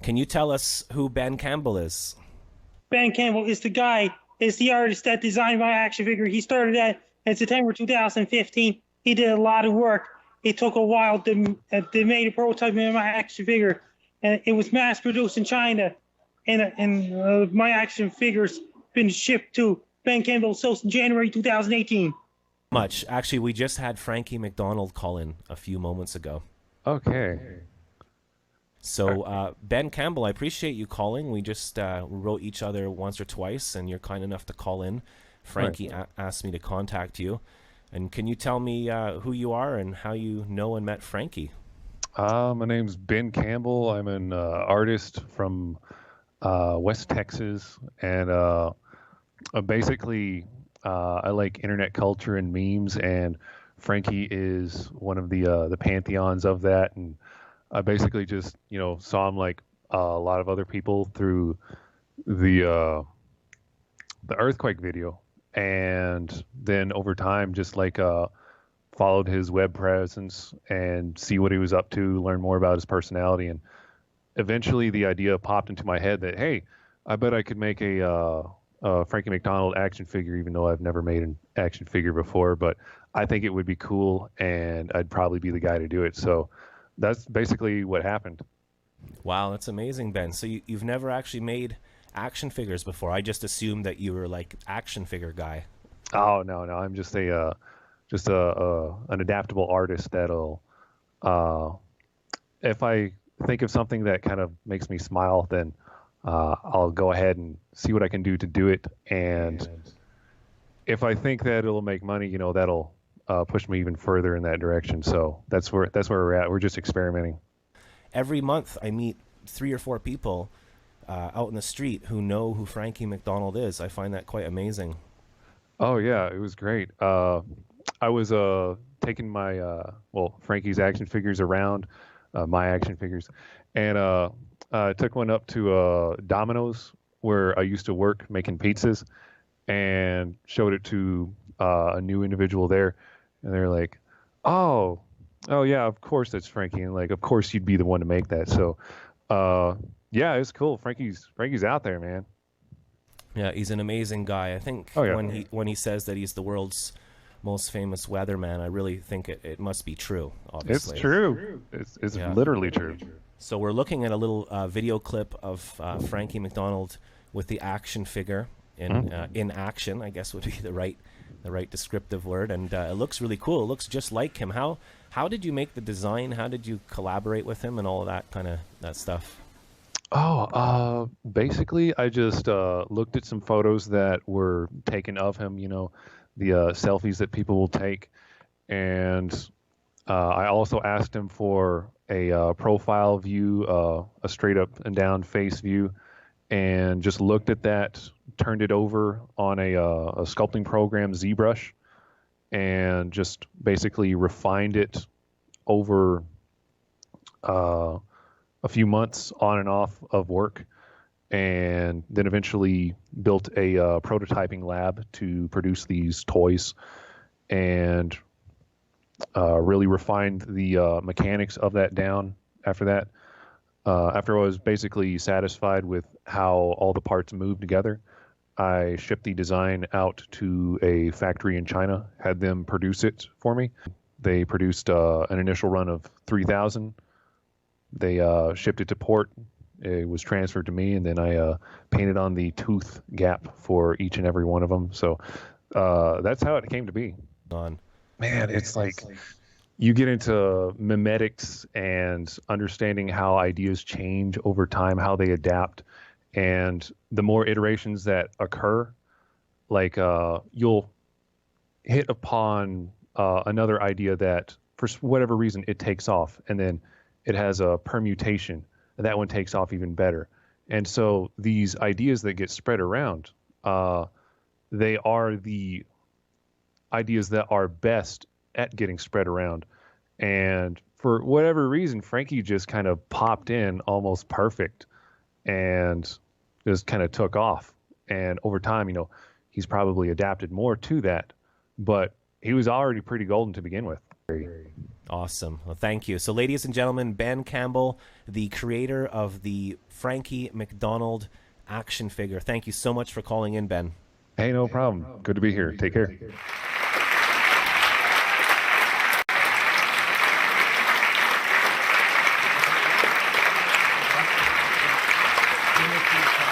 Can you tell us who Ben Campbell is? Ben Campbell is the artist that designed my action figure. He started that in September 2015. He did a lot of work. It took a while to make a prototype of my action figure, and it was mass produced in China. And my action figure's been shipped to Ben Campbell since January 2018. Much. Actually, we just had Frankie McDonald call in a few moments ago. Okay. So, Ben Campbell, I appreciate you calling. We just wrote each other once or twice, and you're kind enough to call in. Frankie asked me to contact you. And can you tell me who you are and how you know and met Frankie? My name's Ben Campbell. I'm an artist from West Texas, and basically I like internet culture and memes, and Frankie is one of the pantheons of that. And I basically just saw him like a lot of other people through the earthquake video, and then over time just like followed his web presence and see what he was up to, learn more about his personality, and eventually the idea popped into my head that, hey, I bet I could make a Frankie McDonald action figure, even though I've never made an action figure before, but I think it would be cool and I'd probably be the guy to do it. So that's basically what happened. Wow, that's amazing, Ben. So you've never actually made action figures before. I just assumed that you were like action figure guy. Oh, no, I'm just an adaptable artist that'll, if I think of something that kind of makes me smile, then I'll go ahead and see what I can do to do it. And if I think that it'll make money, that'll push me even further in that direction. So that's where we're at. We're just experimenting. Every month I meet 3 or 4 people out in the street who know who Frankie McDonald is. I find that quite amazing. Oh yeah, it was great. I was taking my Frankie's action figures around, my action figures, and I took one up to Domino's where I used to work making pizzas, and showed it to a new individual there, and they're like, "Oh, yeah, of course that's Frankie," and like, of course you'd be the one to make that. So, yeah, it's cool. Frankie's out there, man. Yeah, he's an amazing guy. I think when he says that he's the world's most famous weatherman, I really think it must be true, obviously. It's true. It's literally true. So we're looking at a little video clip of Frankie McDonald with the action figure in action, I guess would be the right descriptive word, and it looks really cool. It looks just like him. How did you make the design? How did you collaborate with him and all of that stuff? Oh, basically, I just looked at some photos that were taken of him, the selfies that people will take. And I also asked him for a profile view, a straight up and down face view, and just looked at that, turned it over on a sculpting program, ZBrush, and just basically refined it over a few months on and off of work, and then eventually built a prototyping lab to produce these toys, and really refined the mechanics of that down after that. After I was basically satisfied with how all the parts moved together, I shipped the design out to a factory in China, had them produce it for me. They produced an initial run of 3,000. They shipped it to port. It was transferred to me, and then I painted on the tooth gap for each and every one of them. So that's how it came to be. Man, it's like you get into memetics and understanding how ideas change over time, how they adapt, and the more iterations that occur, like you'll hit upon another idea that for whatever reason it takes off, and then it has a permutation, and that one takes off even better. And so these ideas that get spread around, they are the ideas that are best at getting spread around. And for whatever reason, Frankie just kind of popped in almost perfect and just kind of took off. And over time, he's probably adapted more to that, but he was already pretty golden to begin with. Awesome. Well, thank you. So, ladies and gentlemen, Ben Campbell, the creator of the Frankie McDonald action figure. Thank you so much for calling in, Ben. Hey, no problem. Good to be here. Take care. Thank you.